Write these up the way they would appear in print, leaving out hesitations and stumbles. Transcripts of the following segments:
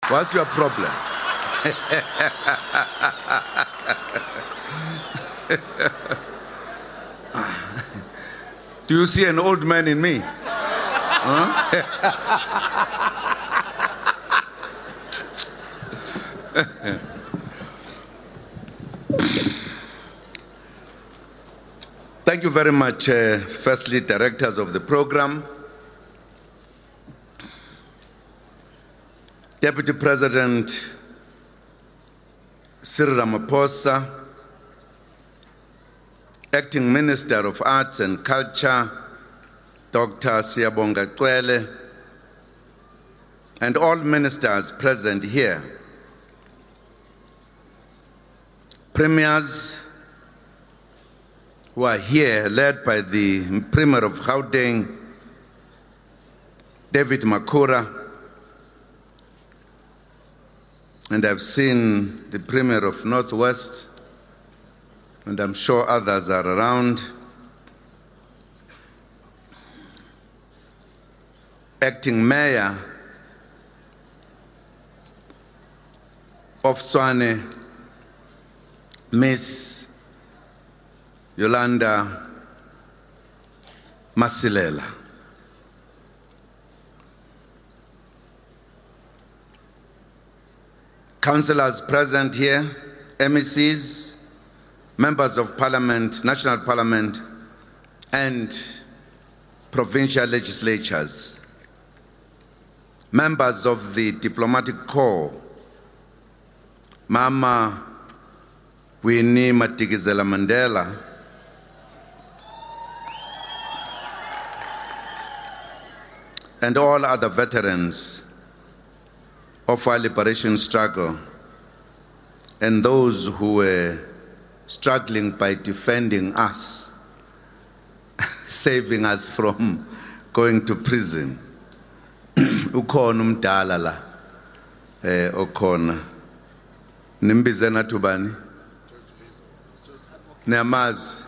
What's your problem? Do you see an old man in me? Huh? Thank you very much, firstly, directors of the program, Deputy President Cyril Ramaphosa, Acting Minister of Arts and Culture, Dr. Siyabonga Cwele, and all ministers present here, premiers who are here, led by the Premier of Gauteng, David Makura, and I've seen the Premier of Northwest, and I'm sure others are around. Acting Mayor of Tshwane, Miss Yolanda Masilela. Councillors present here, MECs, members of Parliament, National Parliament, and provincial legislatures, members of the Diplomatic Corps, Mama Winnie Madikizela Mandela, and all other veterans of our liberation struggle, and those who were struggling by defending us, saving us from going to prison. Ukhona umdala la, okhona. Nimbize nathi ubani? Niyamazi,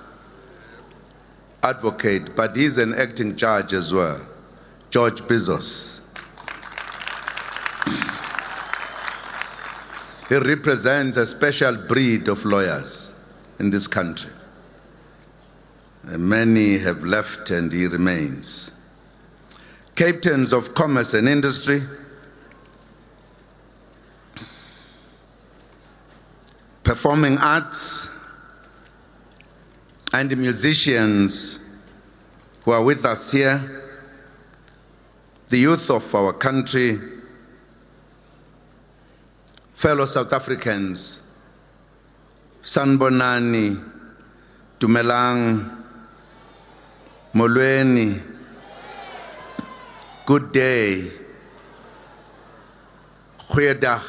advocate, but he's an acting judge as well, George Bezos. He represents a special breed of lawyers in this country. Many have left and he remains. Captains of Commerce and Industry, performing arts, and musicians who are with us here, the youth of our country, fellow South Africans, Sanbonani, Dumelang, Molweni, good day, Goeiedag,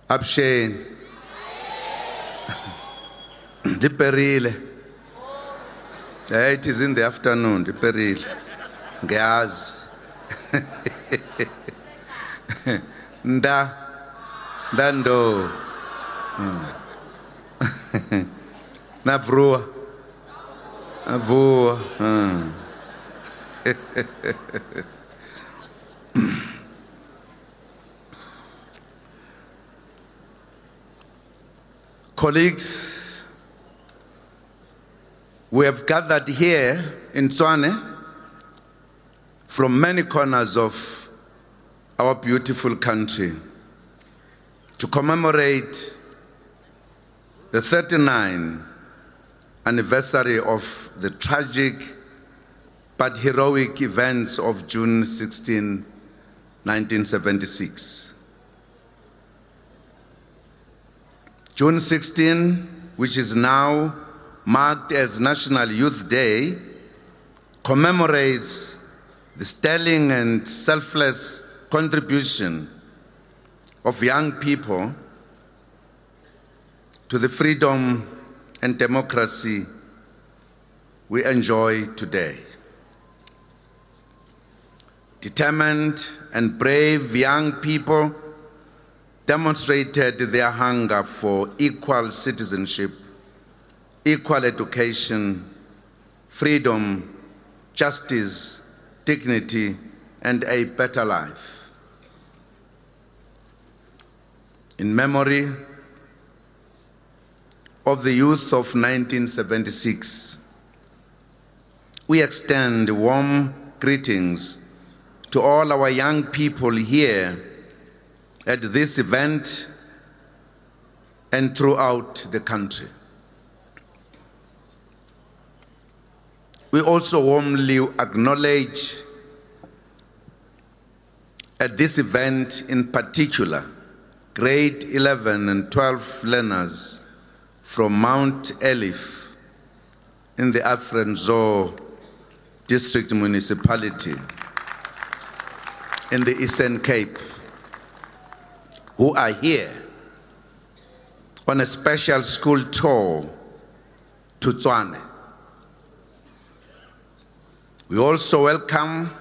Abshane, Diperile. It is in the afternoon, Diperile, Ngiyazi. Dando, Navrua, Avua. Colleagues, we have gathered here in Tshwane from many corners of our beautiful country to commemorate the 39th anniversary of the tragic but heroic events of June 16, 1976. June 16, which is now marked as National Youth Day, commemorates the sterling and selfless contribution of young people to the freedom and democracy we enjoy today. Determined and brave young people demonstrated their hunger for equal citizenship, equal education, freedom, justice, dignity, and a better life. In memory of the youth of 1976, we extend warm greetings to all our young people here at this event and throughout the country. We also warmly acknowledge at this event in particular grade 11 and 12 learners from Mount Elif in the Afrenzo District Municipality in the Eastern Cape, who are here on a special school tour to Tshwane. We also welcome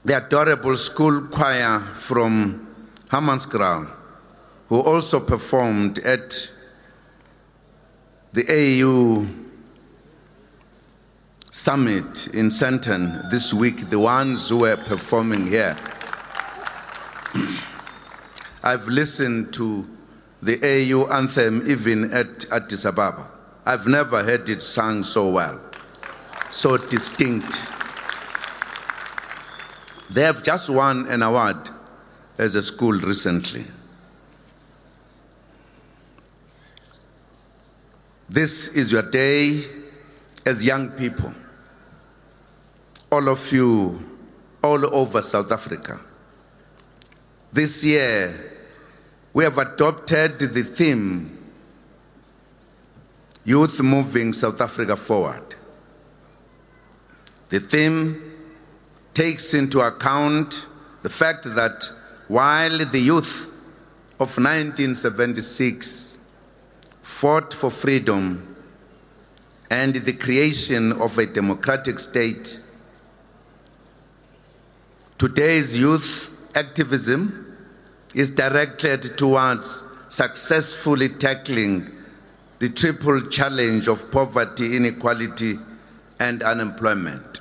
the adorable school choir from Hammanskraal, who also performed at the AU Summit in Sandton this week, the ones who were performing here. I've listened to the AU anthem even at Addis Ababa. I've never heard it sung so well, so distinct. They have just won an award as a school recently. This is your day as young people, all of you, all over South Africa. This year, we have adopted the theme, Youth Moving South Africa Forward. The theme takes into account the fact that while the youth of 1976 fought for freedom and the creation of a democratic state, today's youth activism is directed towards successfully tackling the triple challenge of poverty, inequality, and unemployment.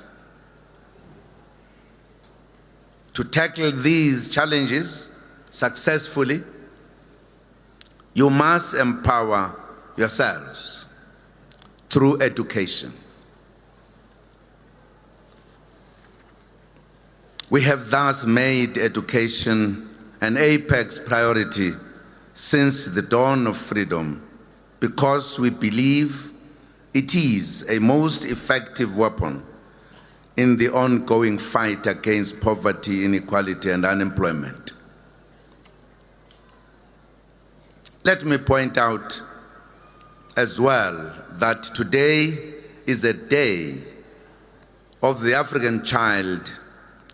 To tackle these challenges successfully, you must empower yourselves through education. We have thus made education an apex priority since the dawn of freedom, because we believe it is a most effective weapon in the ongoing fight against poverty, inequality, and unemployment. Let me point out as well that today is a day of the African child,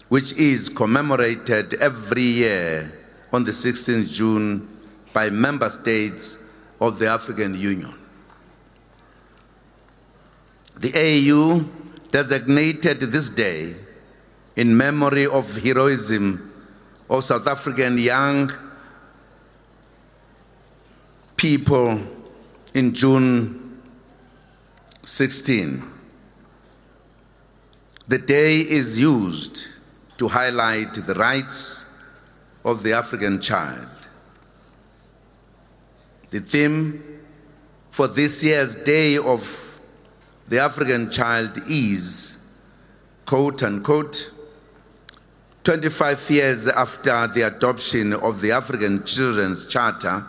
which is commemorated every year on the 16th June by member states of the African Union. The AU designated this day in memory of heroism of South African young people in June 16. The day is used to highlight the rights of the African child. The theme for this year's Day of the African Child is, quote unquote, 25 years after the adoption of the African Children's Charter,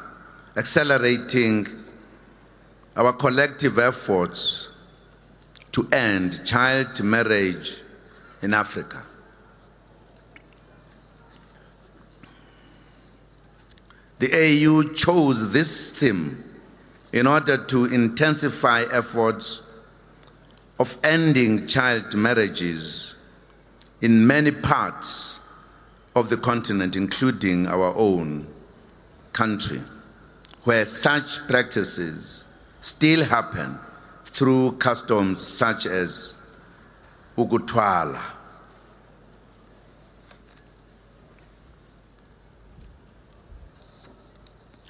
accelerating our collective efforts to end child marriage in Africa. The AU chose this theme in order to intensify efforts of ending child marriages in many parts of the continent, including our own country, where such practices still happen through customs such as ukuthwala.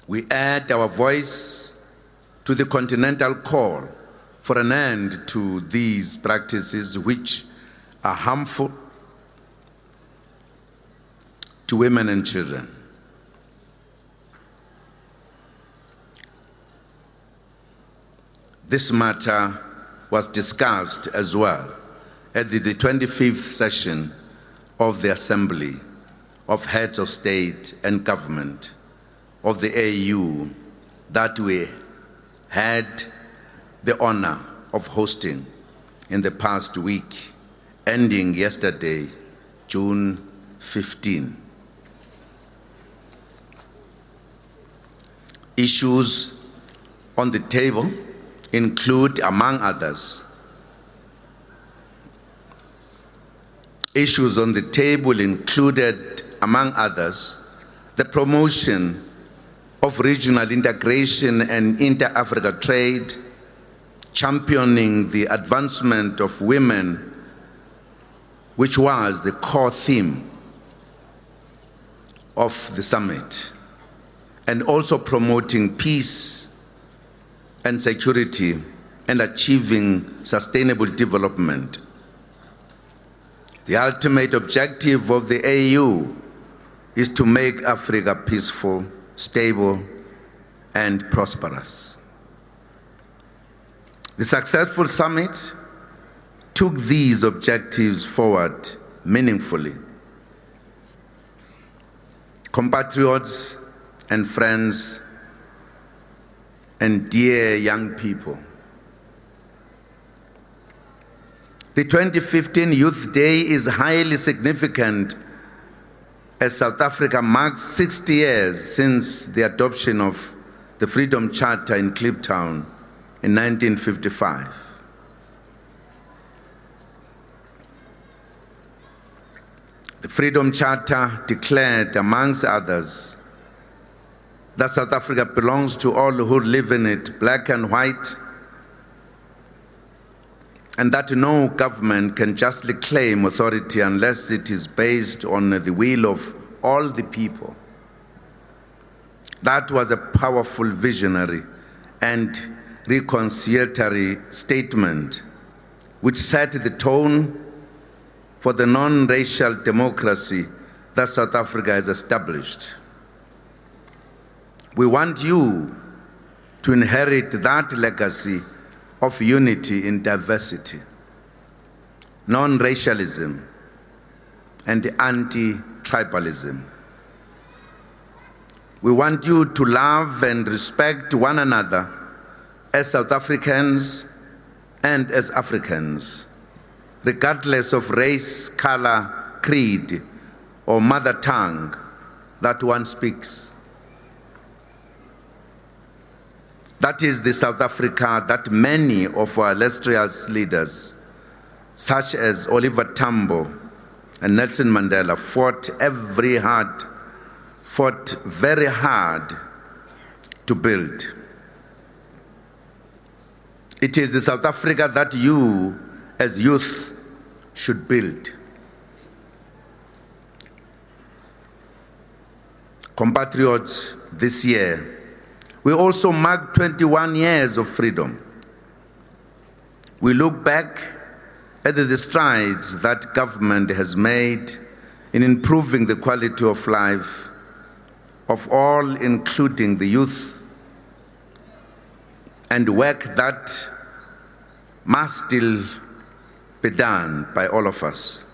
We add our voice to the continental call for an end to these practices, which are harmful to women and children. This matter was discussed as well at the 25th session of the Assembly of Heads of State and Government of the AU that we had the honor of hosting in the past week, ending yesterday, June 15. Issues on the table include, among others, issues on the table included, among others, the promotion of regional integration and inter-Africa trade, championing the advancement of women, which was the core theme of the summit, and also promoting peace and security and achieving sustainable development. The ultimate objective of the AU is to make Africa peaceful, stable, and prosperous. The successful summit took these objectives forward meaningfully. Compatriots and friends and dear young people, the 2015 Youth Day is highly significant as South Africa marks 60 years since the adoption of the Freedom Charter in Kliptown in 1955. The Freedom Charter declared, amongst others, that South Africa belongs to all who live in it, black and white, and that no government can justly claim authority unless it is based on the will of all the people. That was a powerful visionary and reconciliatory statement which set the tone for the non-racial democracy that South Africa has established. We want you to inherit that legacy of unity in diversity, non-racialism, and anti-tribalism. We want you to love and respect one another as South Africans and as Africans, regardless of race, color, creed, or mother tongue that one speaks. That is the South Africa that many of our illustrious leaders, such as Oliver Tambo and Nelson Mandela, fought very hard to build. It is the South Africa that you, as youth, should build. Compatriots, this year, we also mark 21 years of freedom. We look back at the strides that government has made in improving the quality of life of all, including the youth, and work that must still be done by all of us.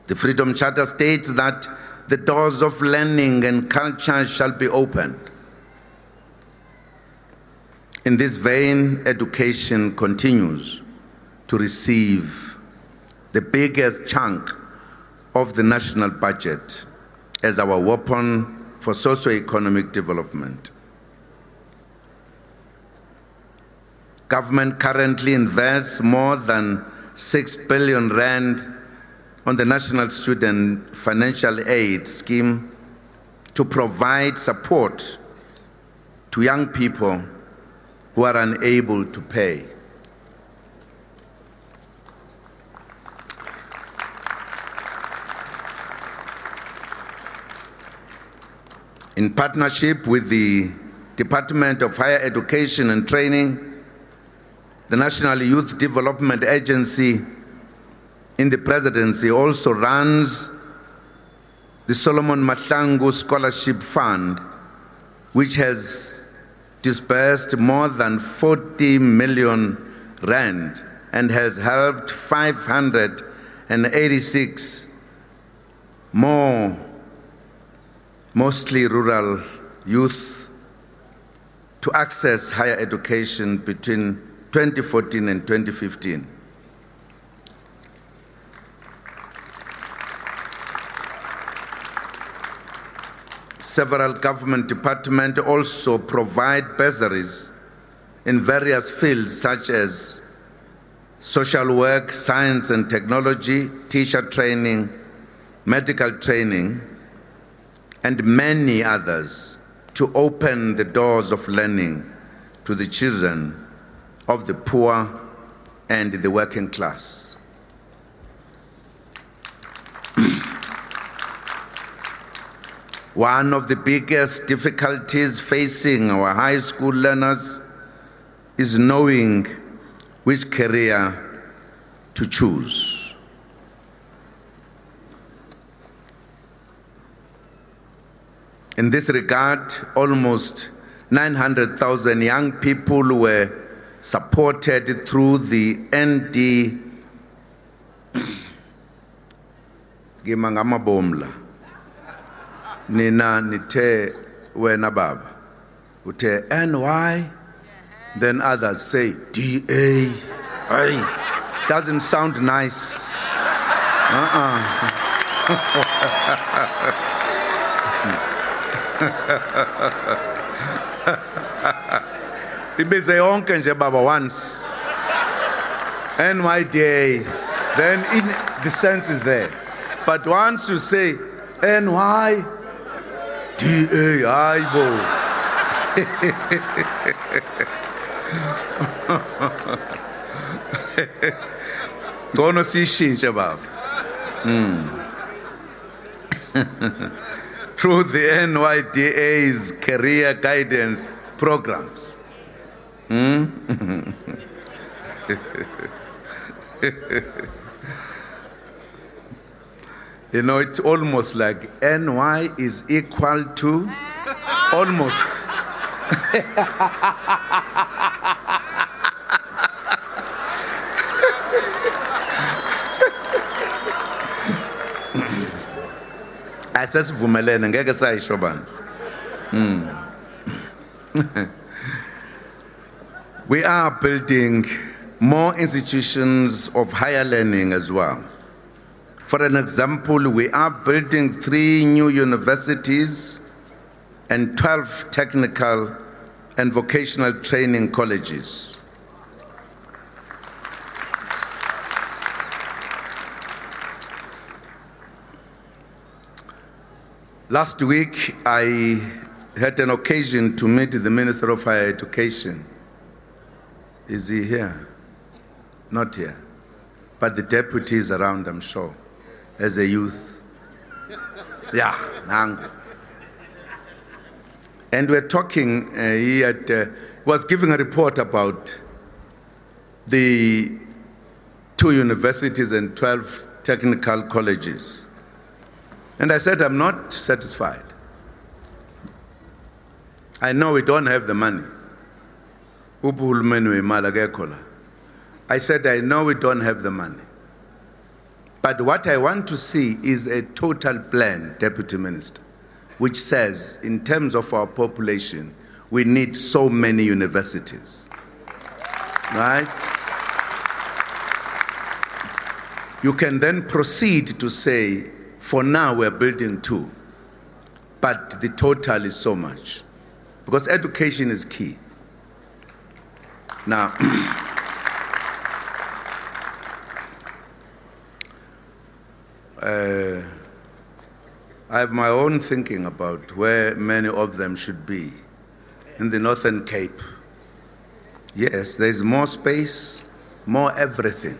The Freedom Charter states that the doors of learning and culture shall be opened. In this vein, education continues to receive the biggest chunk of the national budget as our weapon for socio-economic development. Government currently invests more than 6 billion rand on the National Student Financial Aid Scheme to provide support to young people who are unable to pay. In partnership with the Department of Higher Education and Training, the National Youth Development Agency, in the presidency also runs the Solomon Mahlangu Scholarship Fund, which has disbursed more than 40 million rand and has helped 586 more, mostly rural youth to access higher education between 2014 and 2015. Several government departments also provide bursaries in various fields such as social work, science and technology, teacher training, medical training, and many others to open the doors of learning to the children of the poor and the working class. One of the biggest difficulties facing our high school learners is knowing which career to choose. In this regard, almost 900,000 young people were supported through the ND Gimangamabomla. Nina nite wena baba. Ute NY, then others say DA. Aye. Doesn't sound nice. Ibize yonke nje baba once. NYDA, then the sense is there. But once you say NY, DA, aibo. Ngono sishintshe baba. Through the NYDA's career guidance programs. You know, it's almost like NY is equal to almost. Asasivumelene ngeke sayisho banzi. We are building more institutions of higher learning as well. For an example, we are building 3 new universities and 12 technical and vocational training colleges. Last week, I had an occasion to meet the Minister of Higher Education. Is he here? Not here. But the deputy is around, I'm sure, as a youth. Yeah, Nangu. And we're talking, he was giving a report about the 2 universities and 12 technical colleges. And I said, I'm not satisfied. I know we don't have the money. I said, I know we don't have the money. But what I want to see is a total plan, Deputy Minister, which says, in terms of our population, we need so many universities. Right? You can then proceed to say, for now we're building 2, but the total is so much. Because education is key. Now, I have my own thinking about where many of them should be. In the Northern Cape, yes, there's more space, more everything.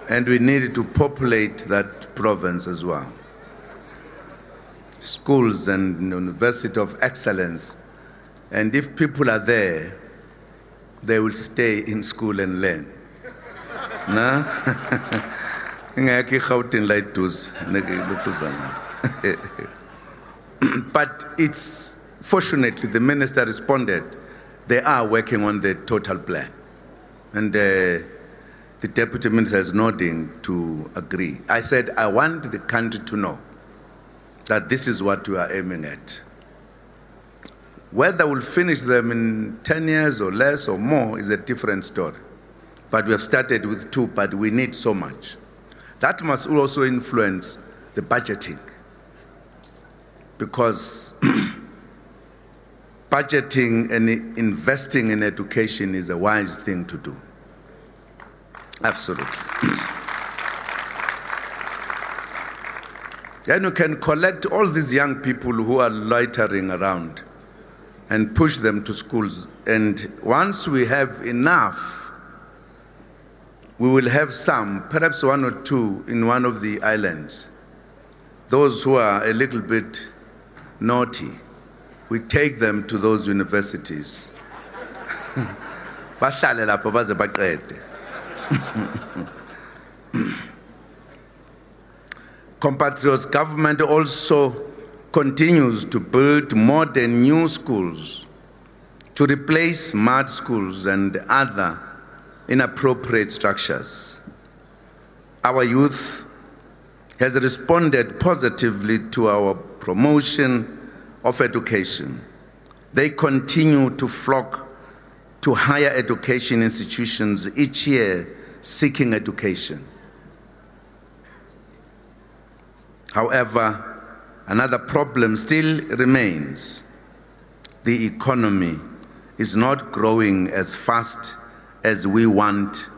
And we needed to populate that province as well. Schools and University of Excellence. And if people are there, they will stay in school and learn. Na? Ngeke Gauteng light dues, lokuzana. But it's fortunately the minister responded. They are working on the total plan, and the deputy minister is nodding to agree. I said I want the country to know that this is what we are aiming at. Whether we'll finish them in 10 years or less or more is a different story. But we have started with 2, but we need so much. That must also influence the budgeting, because budgeting and investing in education is a wise thing to do. Absolutely. Then you can collect all these young people who are loitering around and push them to schools. And once we have enough, we will have some, perhaps 1 or 2 in one of the islands. Those who are a little bit naughty, we take them to those universities. Bahlale lapho baze baqede. Compatriots' government also continues to build modern new schools to replace mud schools and other inappropriate structures. Our youth has responded positively to our promotion of education. They continue to flock to higher education institutions each year seeking education. However, another problem still remains. The economy is not growing as fast as we want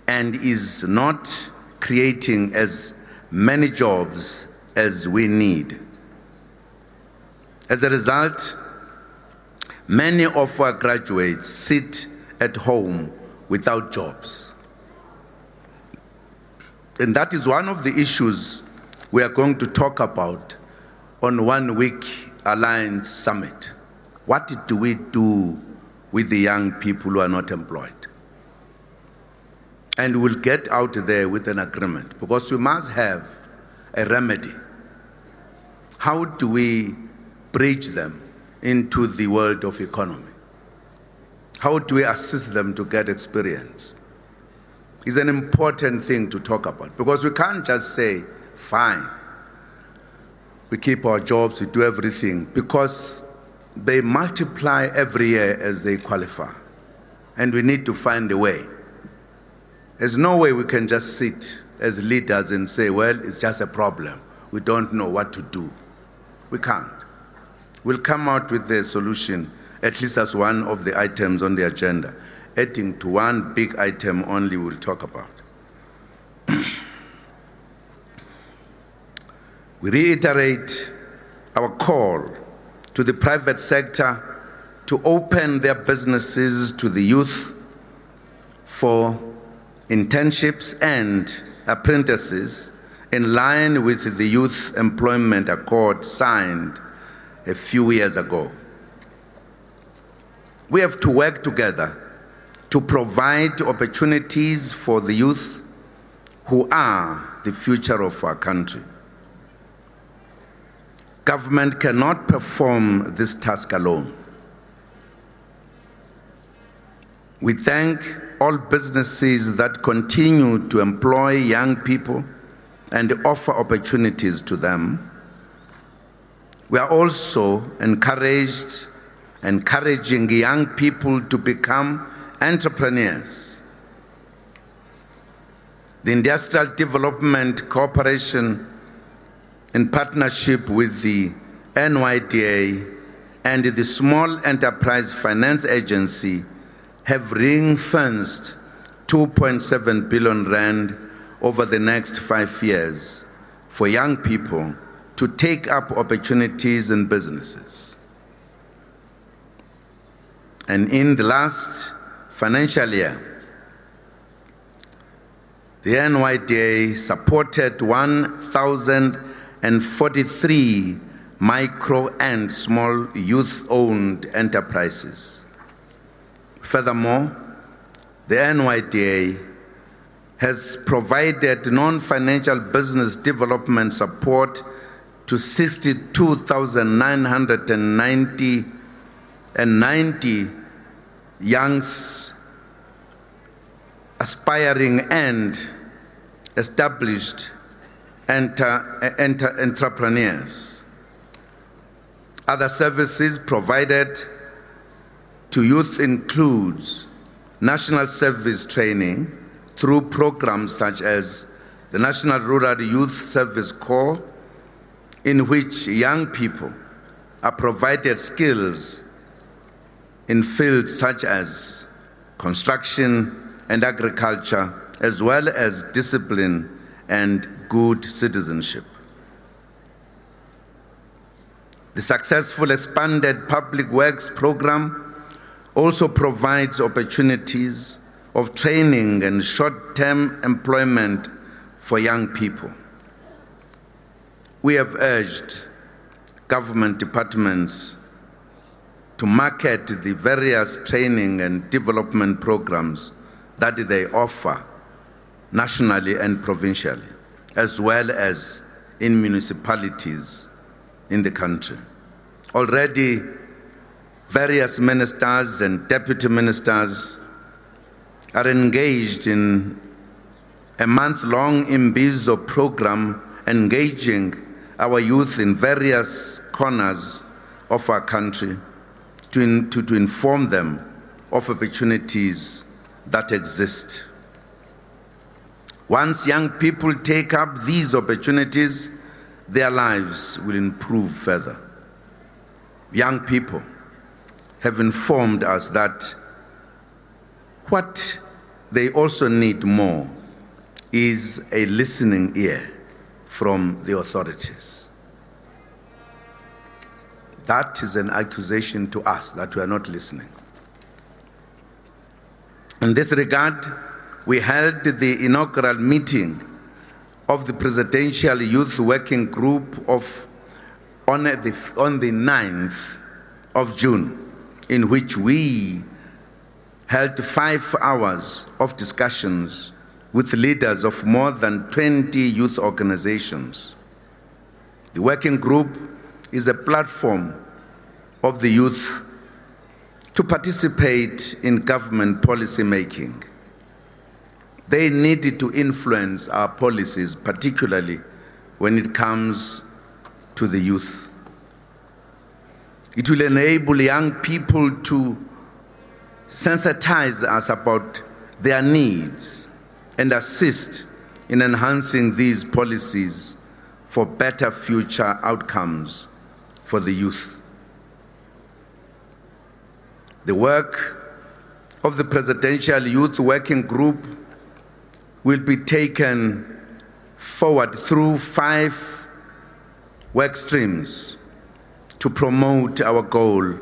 and is not creating as many jobs as we need. As a result, many of our graduates sit at home without jobs. And that is one of the issues we are going to talk about on 1 week Alliance Summit. What do we do with the young people who are not employed? And we'll get out there with an agreement, because we must have a remedy. How do we bridge them into the world of economy? How do we assist them to get experience? It's an important thing to talk about, because we can't just say, fine, we keep our jobs, we do everything, because they multiply every year as they qualify. And we need to find a way. There's no way we can just sit as leaders and say, well, it's just a problem. We don't know what to do. We can't. We'll come out with the solution, at least as one of the items on the agenda, adding to one big item only we'll talk about. We reiterate our call to the private sector to open their businesses to the youth for internships and apprentices in line with the Youth Employment Accord signed a few years ago. We have to work together to provide opportunities for the youth who are the future of our country. Government cannot perform this task alone. We thank all businesses that continue to employ young people and offer opportunities to them. We are also encouraging young people to become entrepreneurs. The Industrial Development Corporation, in partnership with the NYDA and the Small Enterprise Finance Agency, have ring-fenced 2.7 billion rand over the next 5 years for young people to take up opportunities in businesses. And in the last financial year, the NYDA supported 1,043 micro and small youth-owned enterprises. Furthermore, the NYDA has provided non-financial business development support to 62,990 young aspiring and established entrepreneurs. Other services provided to youth includes national service training through programs such as the National Rural Youth Service Corps, in which young people are provided skills in fields such as construction and agriculture, as well as discipline and good citizenship. The successful expanded public works program also provides opportunities of training and short-term employment for young people. We have urged government departments to market the various training and development programs that they offer nationally and provincially, as well as in municipalities in the country. Already, various ministers and deputy ministers are engaged in a month-long Imbizo program engaging our youth in various corners of our country to inform them of opportunities that exist. Once young people take up these opportunities, their lives will improve further. Young people have informed us that what they also need more is a listening ear from the authorities. That is an accusation to us that we are not listening. In this regard, we held the inaugural meeting of the Presidential Youth Working Group on the 9th of June, in which we held 5 hours of discussions with leaders of more than 20 youth organizations. The working group is a platform of the youth to participate in government policy making. They needed to influence our policies, particularly when it comes to the youth. It will enable young people to sensitize us about their needs and assist in enhancing these policies for better future outcomes for the youth. The work of the Presidential Youth Working Group will be taken forward through 5 work streams to promote our goal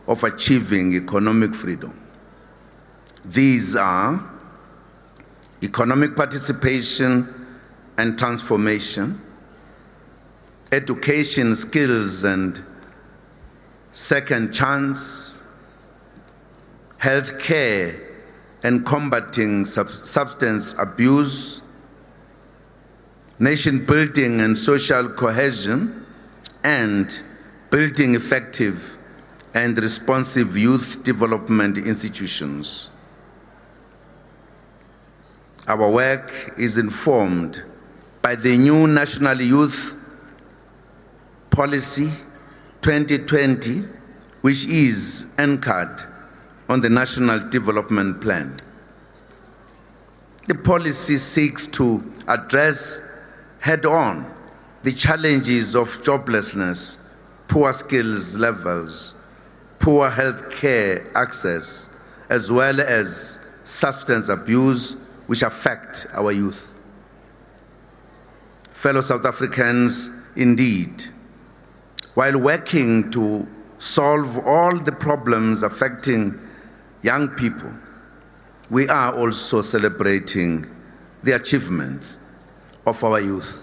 of achieving economic freedom. These are economic participation and transformation, education, skills and second chance, health care and combating substance abuse, nation building and social cohesion, and building effective and responsive youth development institutions. Our work is informed by the new National Youth Policy 2020, which is anchored on the National Development Plan. The policy seeks to address head-on the challenges of joblessness, poor skills levels, poor health care access, as well as substance abuse, which affect our youth. Fellow South Africans, indeed, while working to solve all the problems affecting young people, we are also celebrating the achievements of our youth.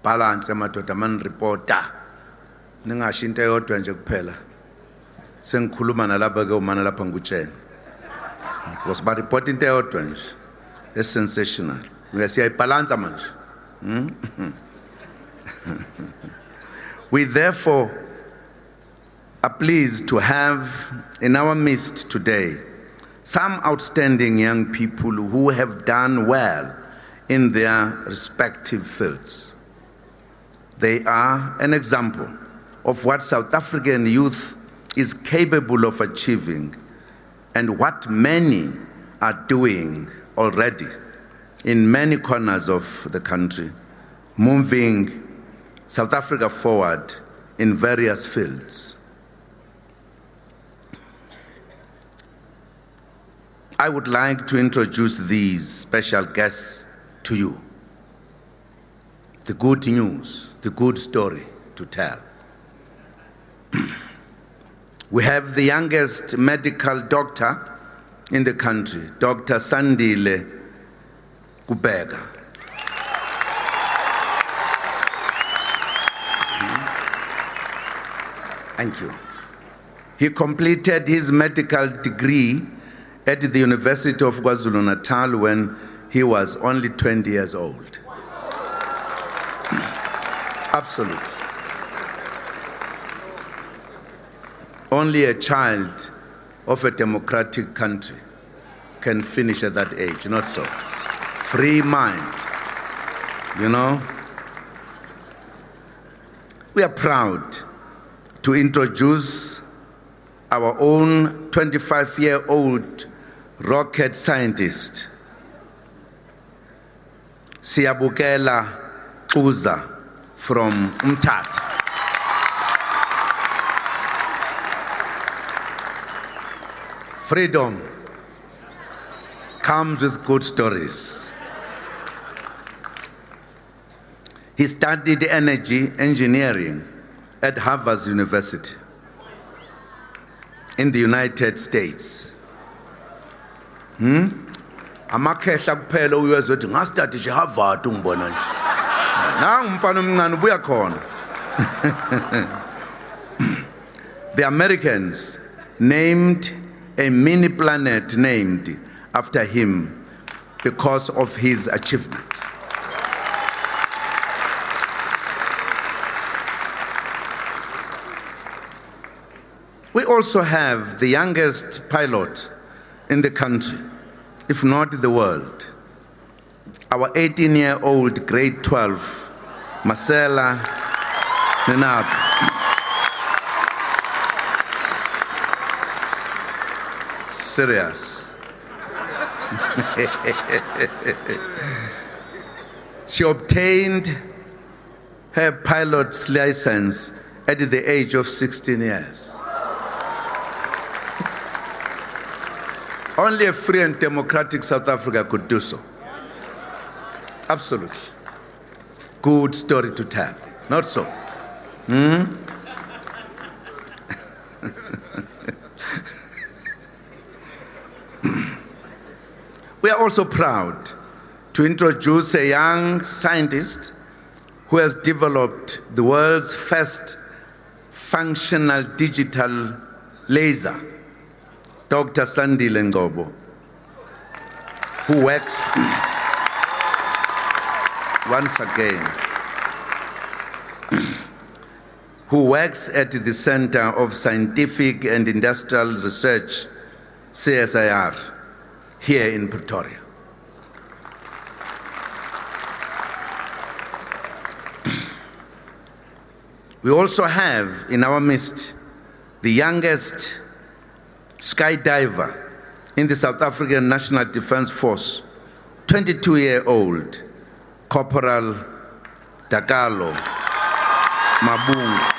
Balance madoda man reporter ningashinto yodwa nje kuphela sengikhuluma nalapha ke umana lapha ngikutshela because ba report into eyodwa nje is sensational siyayibhalansa manje. We therefore are pleased to have in our midst today some outstanding young people who have done well in their respective fields. They are an example of what South African youth is capable of achieving and what many are doing already in many corners of the country, moving South Africa forward in various fields. I would like to introduce these special guests to you. The good news, the good story to tell. We have the youngest medical doctor in the country, Dr. Sandile Kubega. Thank you. He completed his medical degree at the University of KwaZulu-Natal when he was only 20 years old. Absolutely. Only a child of a democratic country can finish at that age, not so. Free mind, you know. We are proud to introduce our own 25-year-old rocket scientist, Siyabukela Uza from Umtata. Freedom comes with good stories. He studied energy engineering at Harvard University in the United States. Amakhehla kuphela uyezwe ukuthi ngastadi nje Harvard ungibona nje. Nangu umfana omncane ubuya khona. The Americans named a mini planet named after him because of his achievements. We also have the youngest pilot in the country, if not the world. Our 18-year-old grade 12, Marcela Nenabu. Serious. She obtained her pilot's license at the age of 16 years. Only a free and democratic South Africa could do so. Absolutely. Good story to tell. Not so. We are also proud to introduce a young scientist who has developed the world's first functional digital laser, Dr. Sandile Ngobo, who works, once again, who works at the Center of Scientific and Industrial Research, CSIR, here in Pretoria. We also have in our midst the youngest skydiver in the South African National Defence Force, 22-year-old Corporal Dakalo Mabungu.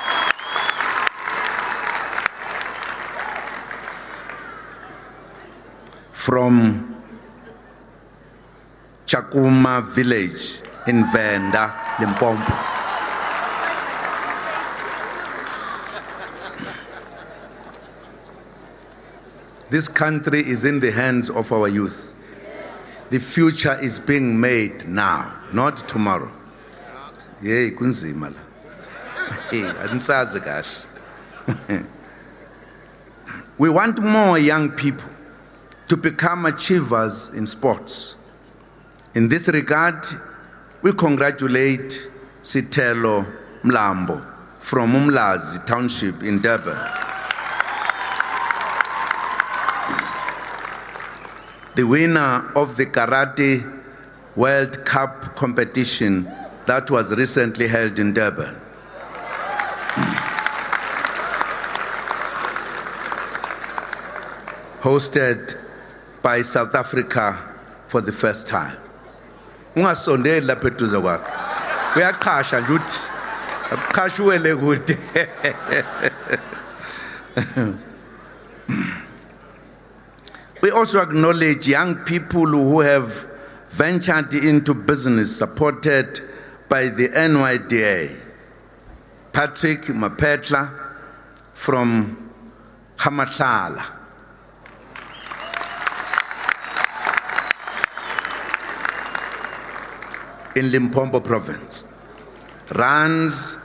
From Chakuma village in Venda, Limpopo. This country is in the hands of our youth. The future is being made now, not tomorrow. Yey kunzima la. Andisazi kahle. We want more young people to become achievers in sports. In this regard, we congratulate Sithelo Mlambo from Umlazi Township in Durban. The winner of the Karate World Cup competition that was recently held in Durban. Hosted by South Africa for the first time. Ungasondeli lapha eduze kwakho. Uyaqhasha nje uthi aqhashuwele kude. We also acknowledge young people who have ventured into business supported by the NYDA. Patrick Mapetla from Khamatlala. In Limpopo province, runs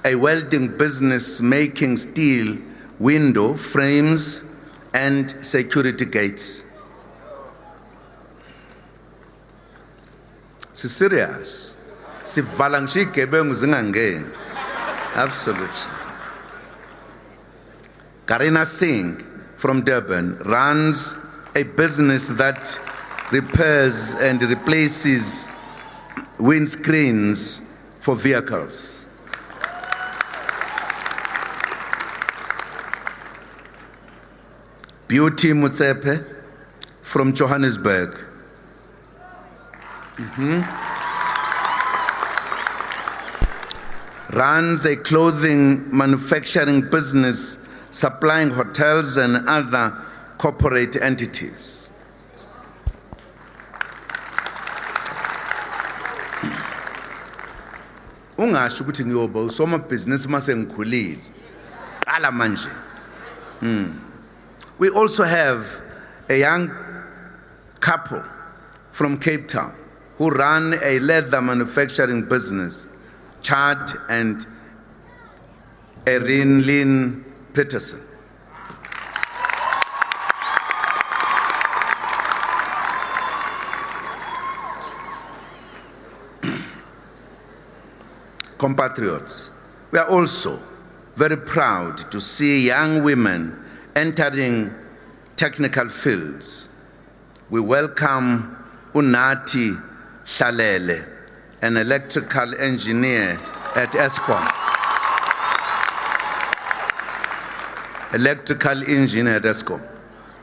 a welding business making steel window frames and security gates. It's serious. Absolutely. Karina Singh from Durban runs a business that repairs and replaces windscreens for vehicles. Beauty Mutsepe from Johannesburg. Runs a clothing manufacturing business supplying hotels and other corporate entities. Ungasho ukuthi ngiyoba usomabhizinisi mase ngikhulile. Qala manje. We also have a young couple from Cape Town who run a leather manufacturing business, Chad and Erin Lynn Peterson. Compatriots, we are also very proud to see young women entering technical fields. We welcome Unati Hlalele, an electrical engineer at Eskom. Electrical engineer at Eskom.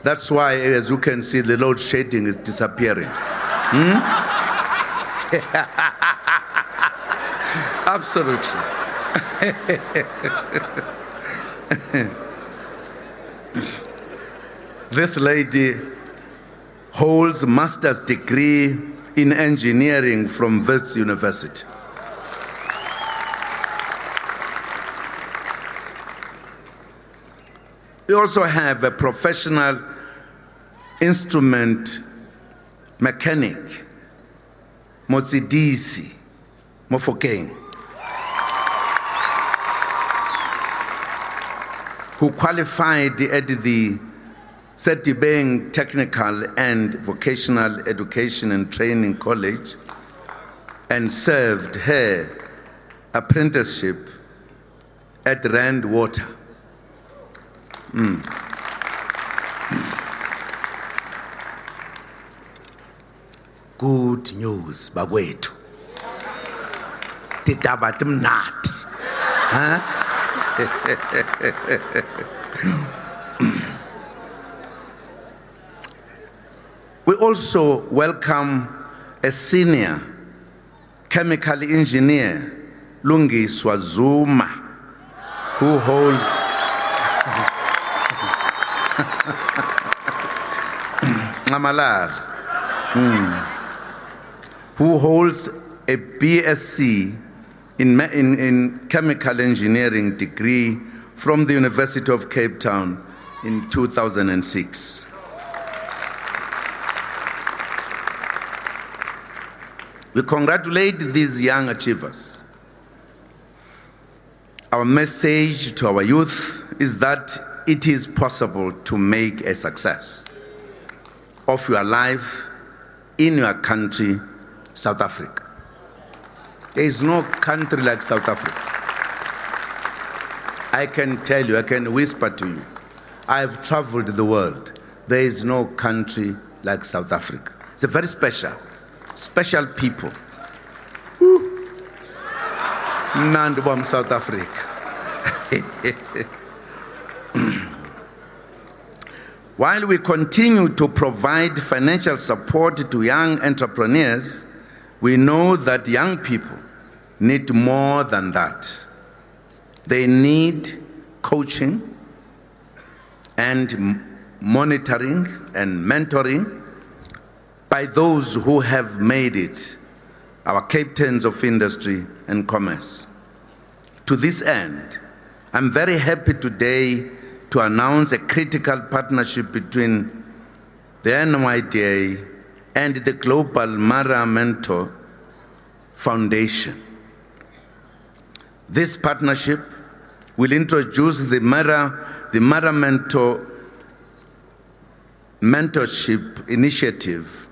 That's why, as you can see, the load shedding is disappearing. Absolutely. This lady holds a master's degree in engineering from Wits University. We also have a professional instrument mechanic, Motsidisi Mofokeng, who qualified at the Sedibeng Technical and Vocational Education and Training College and served her apprenticeship at Rand Water. Good news, bakwethu. Tidaba timnati. We also welcome a senior chemical engineer, Lungiswa Zuma, who holds who holds a BSc in chemical engineering degree from the University of Cape Town in 2006. We congratulate these young achievers. Our message to our youth is that it is possible to make a success of your life in your country, South Africa. There is no country like South Africa. I can tell you, I can whisper to you, I have traveled the world. There is no country like South Africa. It's a very special people. Nandbom, South Africa. While we continue to provide financial support to young entrepreneurs, we know that young people need more than that. They need coaching and monitoring and mentoring by those who have made it, our captains of industry and commerce. To this end, I'm very happy today to announce a critical partnership between the NYDA and the Global Mara Mentor Foundation. This partnership will introduce the Mara Mentorship Initiative,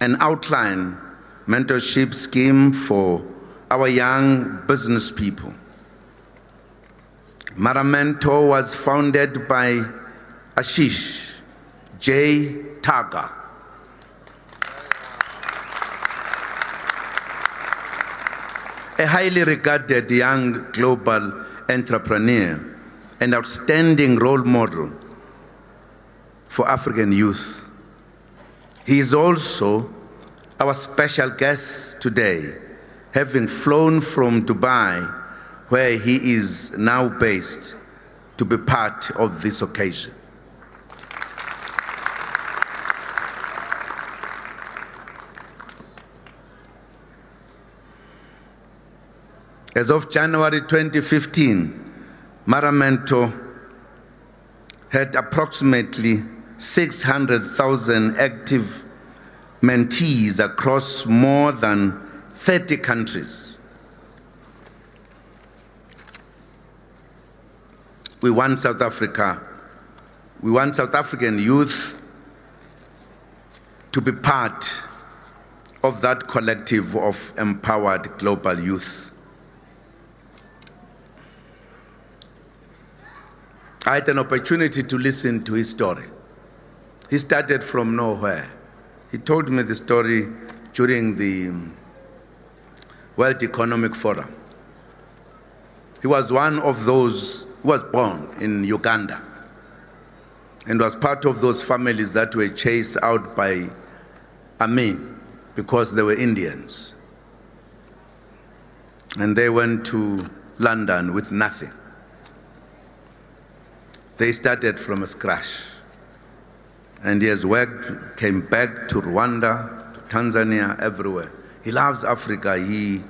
an outline mentorship scheme for our young business people. Mara Mentor was founded by Ashish J. Taga, a highly regarded young global entrepreneur and outstanding role model for African youth. He is also our special guest today, having flown from Dubai, where he is now based, to be part of this occasion. As of January 2015, Mara Mentor had approximately 600,000 active mentees across more than 30 countries. We want South African youth to be part of that collective of empowered global youth. I had an opportunity to listen to his story. He started from nowhere. He told me the story during the World Economic Forum. He was one of those who was born in Uganda and was part of those families that were chased out by Amin because they were Indians. And they went to London with nothing. They started from scratch. And he has worked, came back to Rwanda, to Tanzania, everywhere. He loves Africa. He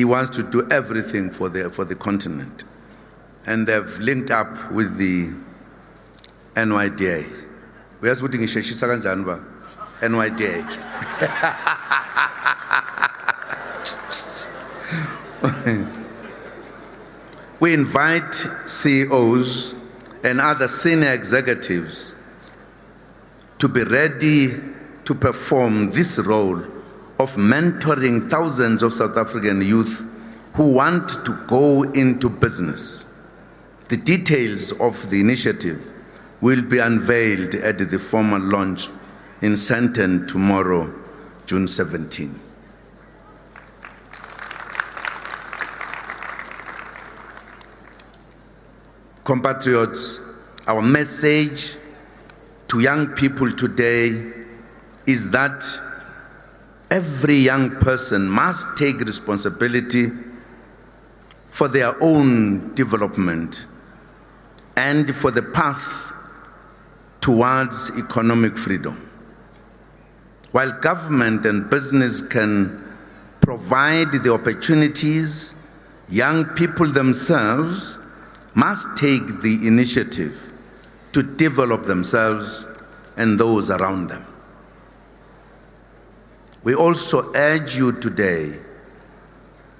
wants to do everything for the continent. And they've linked up with the NYDA. We are putting NYDA. We invite CEOs and other senior executives to be ready to perform this role of mentoring thousands of South African youth who want to go into business. The details of the initiative will be unveiled at the formal launch in Sandton tomorrow, June 17. Compatriots, our message to young people today is that every young person must take responsibility for their own development and for the path towards economic freedom. While government and business can provide the opportunities, young people themselves must take the initiative to develop themselves and those around them. We also urge you today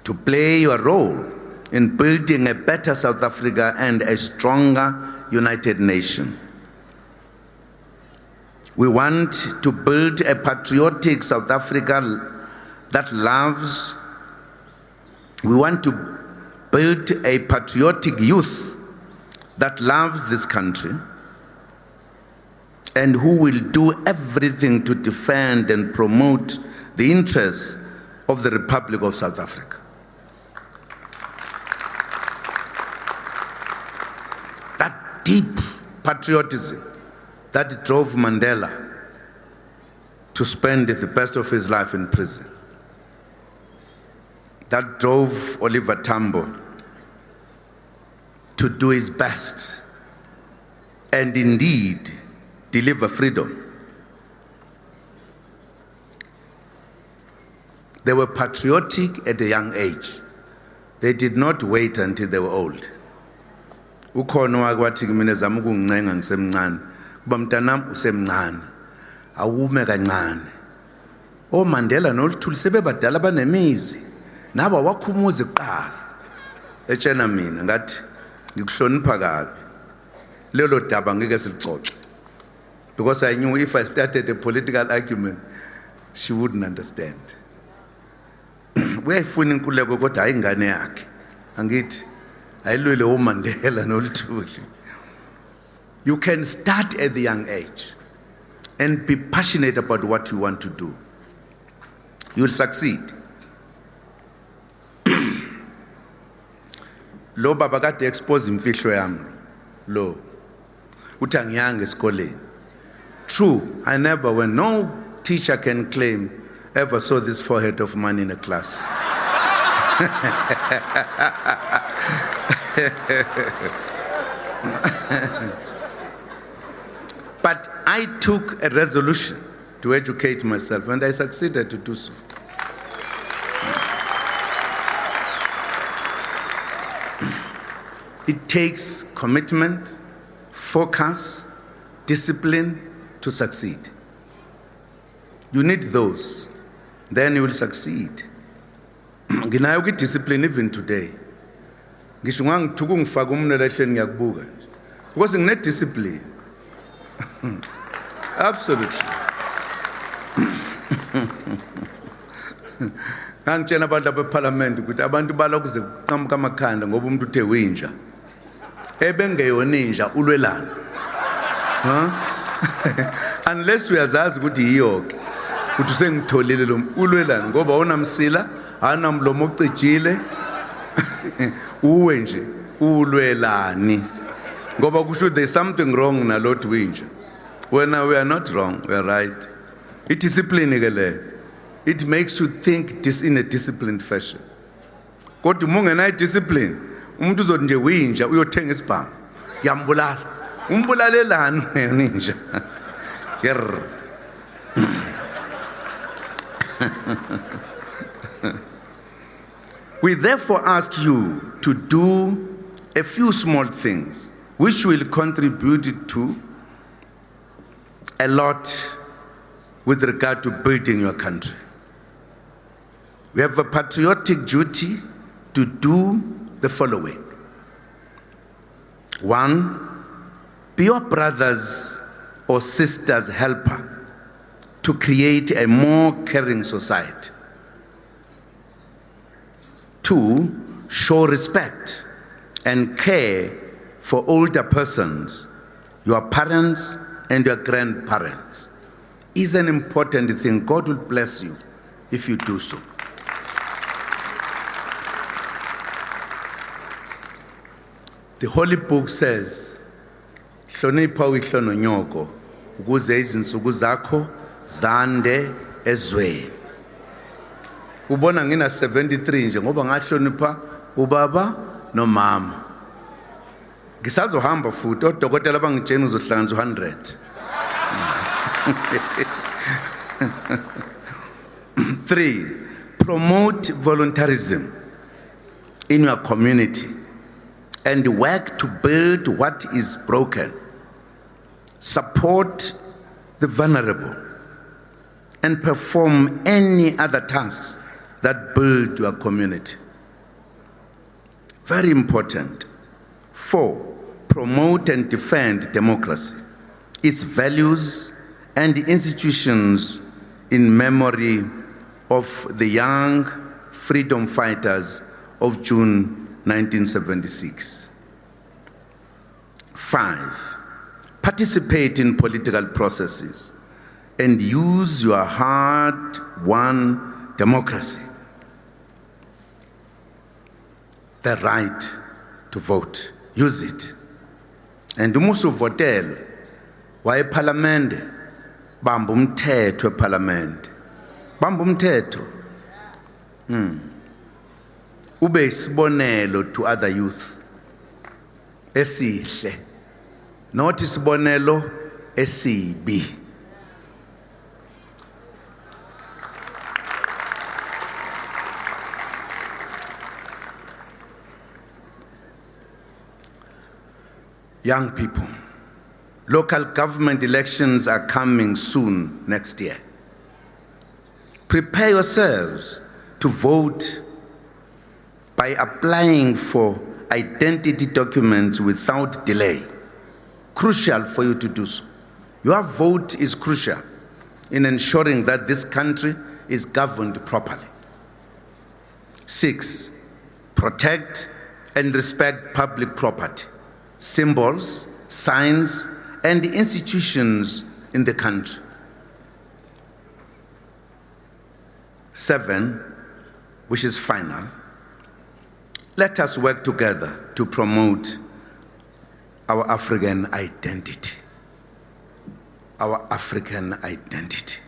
to play your role in building a better South Africa and a stronger United Nation. We want to build a patriotic South Africa that loves. We want to build a patriotic youth that loves this country and who will do everything to defend and promote the interests of the Republic of South Africa. That deep patriotism that drove Mandela to spend the best of his life in prison, that drove Oliver Tambo to do his best and indeed deliver freedom. They were patriotic at a young age. They did not wait until they were old. Ukhona wakwathi mina zama ukuncenga ngisemncane kuba mntanami usemncane awume kancane. OMandela noLuthuli sebebadala banemizi nabo awakho umuzi kuqala. Etshena mina ngathi ngikuhlonipha kabi lelo daba ngeke silixoxe, because I knew if I started a political argument she wouldn't understand. Uyayifuna inkululeko kodwa hayi ingane yakhe, angithi ayilwele uMandela noLuthuli. You can start at the young age and be passionate about what you want to do. You will succeed. Lo baba kade expose imfihlo yami lo uthi angiyanga esikoleni. True, I never went. No teacher can claim ever saw this forehead of mine in a class. But I took a resolution to educate myself, and I succeeded to do so. It takes commitment, focus, discipline to succeed. You need those, then you will succeed. Nginayo ke discipline even today. Ngisho ngangithuka ungifaka umnwe lahleni ngiyakubuka nje. Because ngine discipline. Absolutely. Ngangitshena abantu beParliament ukuthi abantu bala kuze kuqhamuka amakhanda ngoba umuntu uthe winja. Ebengeyona inja ulwelana. Unless uyazazi ukuthi yiyoke. Uthi sengitholile lo ulwelana ngoba unamsila, anamlomo ocijile. Uwe nje ulwelani. Ngoba kusho there's something wrong na lot winja. When we are not wrong, we are right. It discipline ke le. It makes you think this in a disciplined fashion. Kodwa mungena discipline, umuntu uzothi nje winja uyothenga isibhamu. Yambulala. Umbulalelani ninja. Yer. We therefore ask you to do a few small things which will contribute to a lot with regard to building your country. We have a patriotic duty to do the following. 1, be your brother's or sister's helper to create a more caring society. 2, show respect and care for older persons, your parents and your grandparents. Is an important thing. God will bless you if you do so. The Holy Book says, hlonipha uyihlononyoko ukuze izinsuku zakho zande ezweni. Ubona ngina 73 nje ngoba ngahlonipha ubaba nomama. Ngisazohamba futhi odokotela bangitshela uzohlanganisa 100. 3, promote voluntarism in your community and work to build what is broken. Support the vulnerable and perform any other tasks that build your community. Very important. 4, promote and defend democracy, its values and institutions in memory of the young freedom fighters of June 1976. 5, participate in political processes and use your hard-won democracy, the right to vote. Use it. And umusu votel wa eParliament bamba umthetho eParliament. Bamba umthetho. Ube isibonelo to other youth. Esihle. Not isibonelo esibi. Young people, local government elections are coming soon next year. Prepare yourselves to vote by applying for identity documents without delay. Crucial for you to do so. Your vote is crucial in ensuring that this country is governed properly. 6, protect and respect public property, symbols, signs, and institutions in the country. 7, which is final, let us work together to promote our African identity. Our African identity.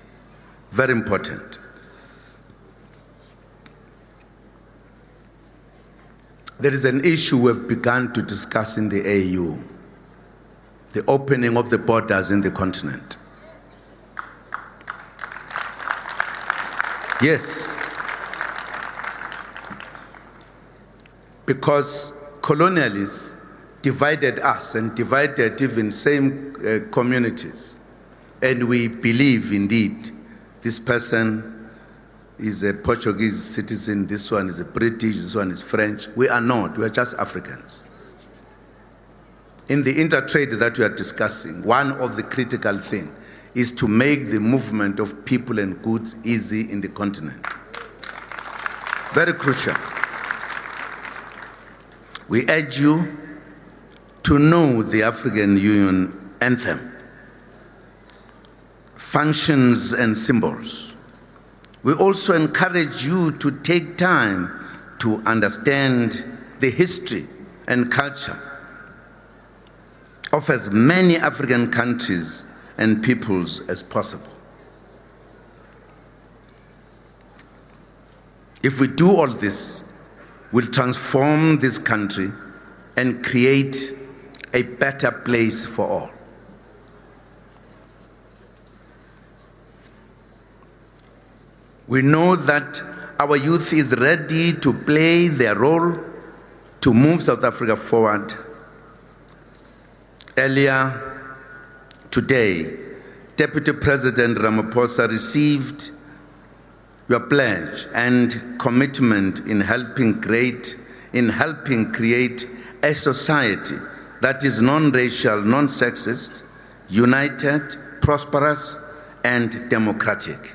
Very important. There is an issue we've begun to discuss in the AU, the opening of the borders in the continent. Yes, because colonialists divided us and divided even same communities. And we believe indeed this person is a Portuguese citizen, this one is a British, this one is French. We are not, we are just Africans. In the intertrade that we are discussing, one of the critical things is to make the movement of people and goods easy in the continent. Very crucial. We urge you to know the African Union anthem, functions and symbols. We also encourage you to take time to understand the history and culture of as many African countries and peoples as possible. If we do all this, we'll transform this country and create a better place for all. We know that our youth is ready to play their role to move South Africa forward. Earlier today, Deputy President Ramaphosa received your pledge and commitment in helping create a society that is non-racial, non-sexist, united, prosperous, and democratic.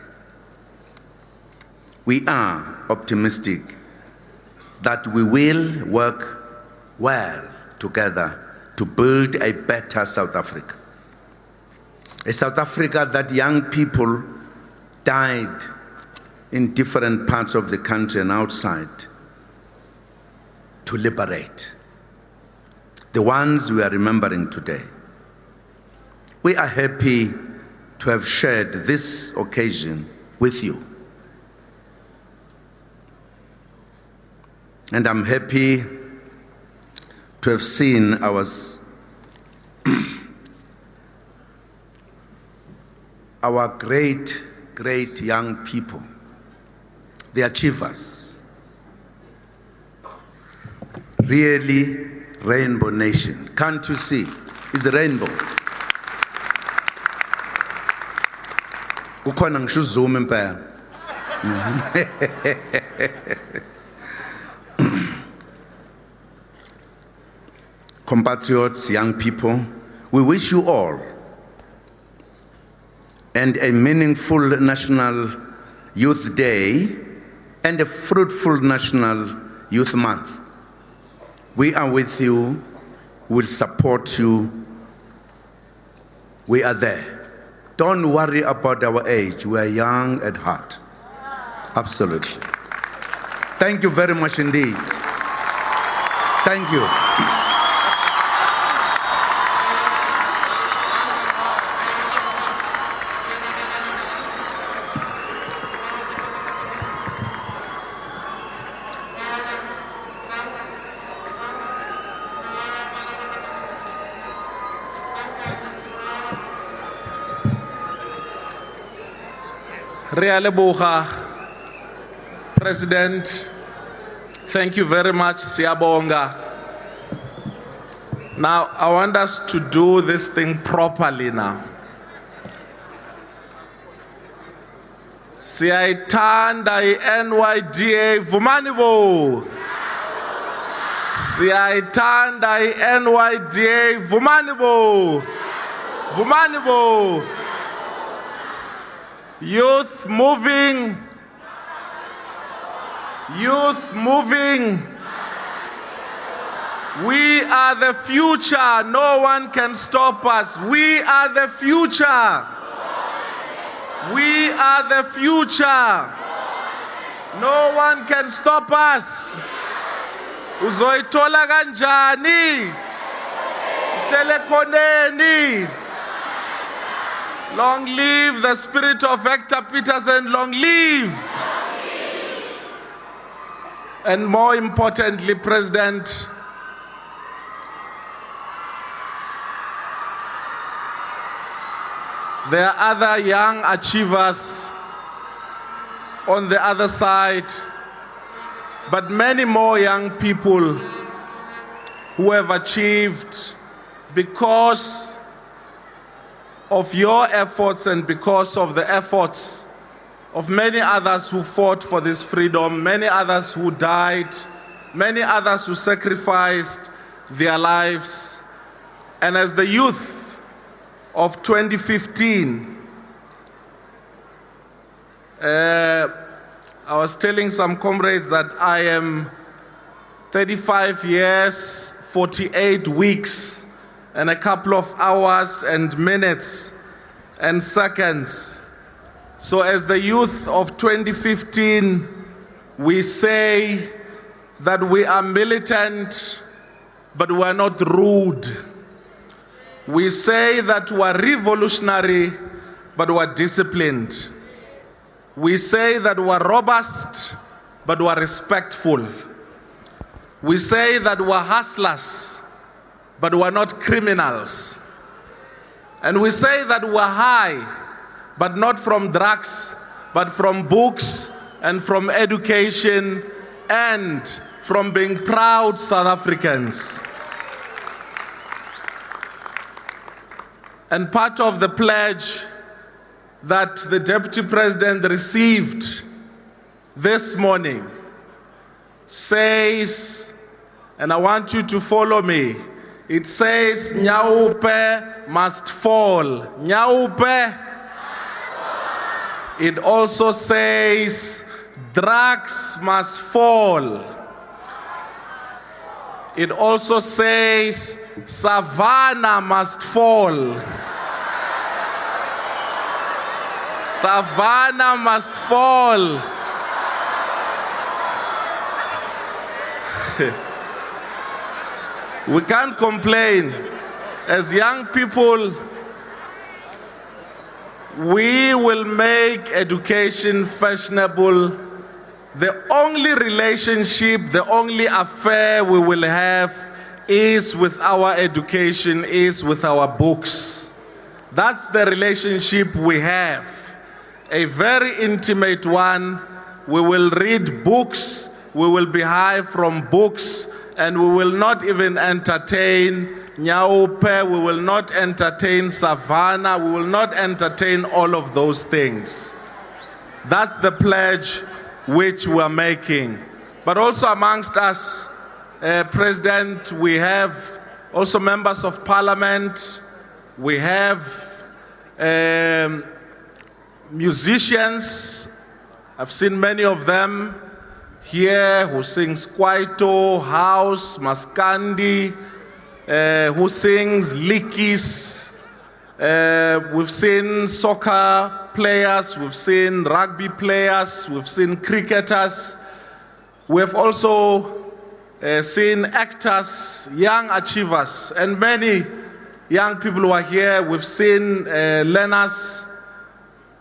We are optimistic that we will work well together to build a better South Africa. A South Africa that young people died in different parts of the country and outside to liberate. The ones we are remembering today. We are happy to have shared this occasion with you. And I'm happy to have seen our great, great young people, the achievers. Really, rainbow nation. Can't you see? It's a rainbow. Ukhona ngisho uZuma impela. compatriots, young people, we wish you all and a meaningful National Youth Day and a fruitful National Youth Month. We are with you, we'll support you, we are there. Don't worry about our age, we are young at heart. Absolutely. Thank you very much indeed. Thank you. Realeboga, President, thank you very much, Siyabonga. Now, I want us to do this thing properly now. Siyayithanda i-NYDA, vumani bo. Siyayithanda i-NYDA, vumani bo. Vumani bo. Youth moving. Youth moving. We are the future. No one can stop us. We are the future. We are the future. No one can stop us. Uzoyithola kanjani? Uhlele khoneni? Long live the spirit of Hector Peterson, long live. And more importantly, President, there are other young achievers on the other side, but many more young people who have achieved because of your efforts and because of the efforts of many others who fought for this freedom, many others who died, many others who sacrificed their lives. And as the youth of 2015, I was telling some comrades that I am 35 years, 48 weeks, and a couple of hours and minutes and seconds. So as the youth of 2015, we say that we are militant, but we are not rude. We say that we are revolutionary, but we are disciplined. We say that we are robust, but we are respectful. We say that we are hustlers, but we are not criminals. And we say that we are high, but not from drugs, but from books and from education and from being proud South Africans. And part of the pledge that the Deputy President received this morning says, and I want you to follow me, it says, Nyaupe must fall. Nyaupe. It also says, drugs must fall. It also says, Savannah must fall. Savannah must fall. We can't complain. As young people, we will make education fashionable. The only relationship, the only affair we will have is with our education, is with our books. That's the relationship we have. A very intimate one. We will read books, we will be high from books, and we will not even entertain Nyaupe, we will not entertain Savannah, we will not entertain all of those things. That's the pledge which we are making. But also amongst us, President, we have also members of parliament. We have musicians. I've seen many of them here who sings kwaito, house, maskandi, who sings likis. We've seen soccer players, we've seen rugby players, we've seen cricketers. We've also seen actors, young achievers, and many young people who are here. We've seen learners,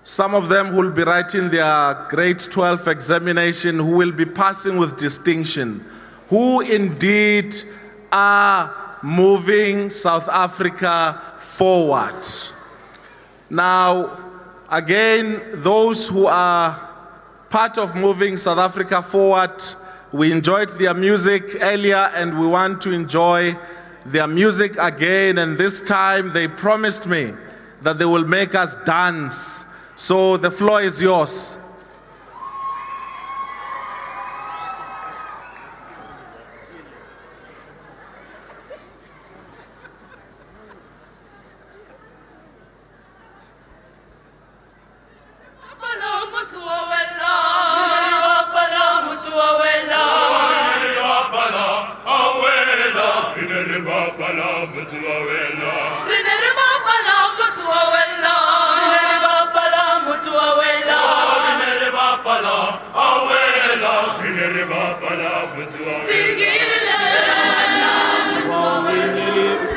some of them who will be writing their grade 12 examination, who will be passing with distinction, who indeed are moving South Africa forward. Now, again, those who are part of moving South Africa forward, we enjoyed their music earlier and we want to enjoy their music again, and this time they promised me that they will make us dance. So the floor is yours.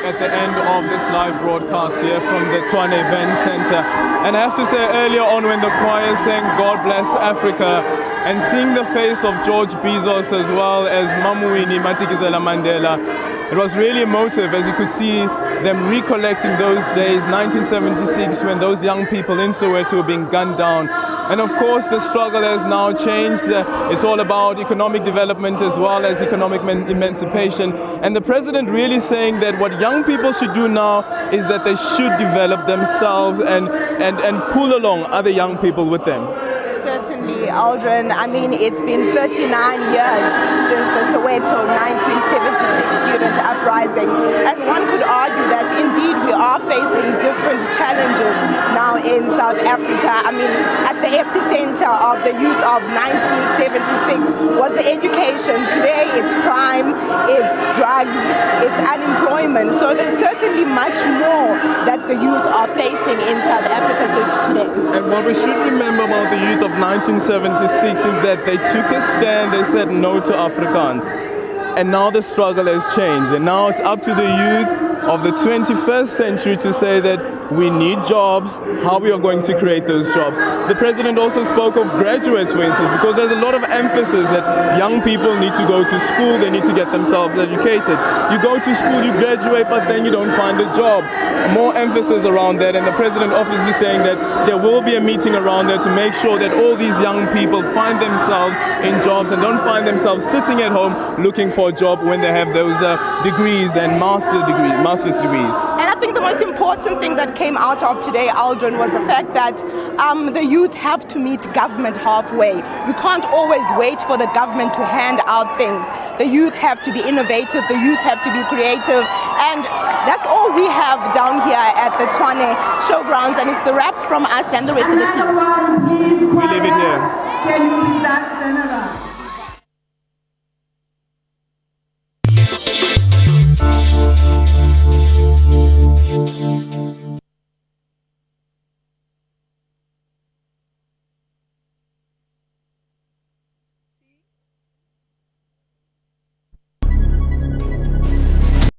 At the end of this live broadcast here from the Tshwane Event Center. And I have to say, earlier on when the choir sang God Bless Africa, and seeing the face of George Bezos as well as Mamuini Matikizela Mandela, it was really emotive as you could see them recollecting those days, 1976, when those young people in Soweto were being gunned down. And of course, the struggle has now changed. It's all about economic development as well as economic emancipation. And the president really saying that what young people should do now is that they should develop themselves and pull along other young people with them. Certainly, Aldrin. I mean, it's been 39 years since the Soweto 1976 student uprising, and one could argue that indeed we are facing different challenges now in South Africa. I mean, at the epicenter of the youth of 1976 was the education. Today it's crime, it's drugs, it's unemployment. So there's certainly much more that the youth are facing in South Africa today. And what we should remember about the youth of 1976 is that they took a stand, they said no to Afrikaans. And now the struggle has changed, and now it's up to the youth of the 21st century to say that we need jobs, how we are going to create those jobs. The president also spoke of graduates, for instance, because there's a lot of emphasis that young people need to go to school, they need to get themselves educated. You go to school, you graduate, but then you don't find a job. More emphasis around that, and the president obviously saying that there will be a meeting around there to make sure that all these young people find themselves in jobs and don't find themselves sitting at home looking for a job when they have those degrees and master's degrees. And I think the most important thing that came out of today, Aldrin, was the fact that the youth have to meet government halfway. We can't always wait for the government to hand out things. The youth have to be innovative, the youth have to be creative, and that's all we have down here at the Tshwane Showgrounds, and it's the wrap from us and the rest of the team. We leave it here. Can you please stand up?